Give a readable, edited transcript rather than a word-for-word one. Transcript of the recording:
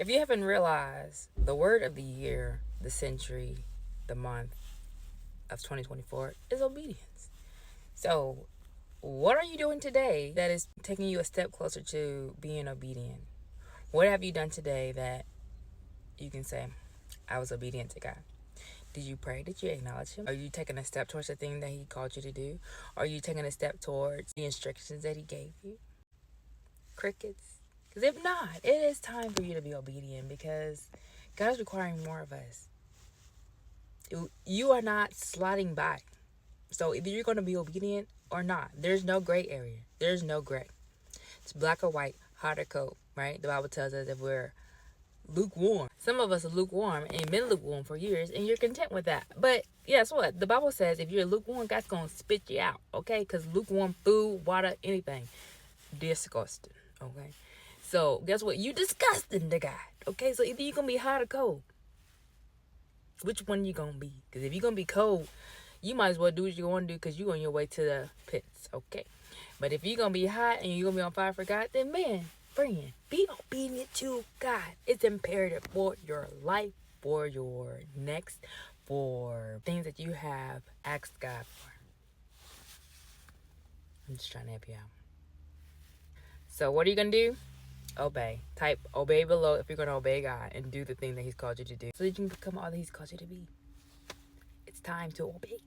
If you haven't realized, the word of the year, the century, the month of 2024 is obedience. So, what are you doing today that is taking you a step closer to being obedient? What have you done today that you can say, I was obedient to God? Did you pray? Did you acknowledge Him? Are you taking a step towards the thing that He called you to do? Are you taking a step towards the instructions that He gave you? Crickets. Because if not, it is time for you to be obedient because God is requiring more of us. You are not sliding by. So either you're going to be obedient or not. There's no gray area. There's no gray. It's black or white, hot or cold, right? The Bible tells us if we're lukewarm. Some of us are lukewarm and been lukewarm for years, and you're content with that. But guess what? The Bible says if you're lukewarm, God's going to spit you out, okay? Because lukewarm food, water, anything, disgusting, okay? So guess what? You disgusting to God, okay? So either you're going to be hot or cold. Which one you going to be? Because if you're going to be cold, you might as well do what you want to do because you're on your way to the pits, okay? But if you're going to be hot and you're going to be on fire for God, then man, friend, be obedient to God. It's imperative for your life, for your next, for things that you have asked God for. I'm just trying to help you out. So what are you going to do? Obey. Type obey below if you're going to obey God and do the thing that He's called you to do so that you can become all that He's called you to be. It's time to obey.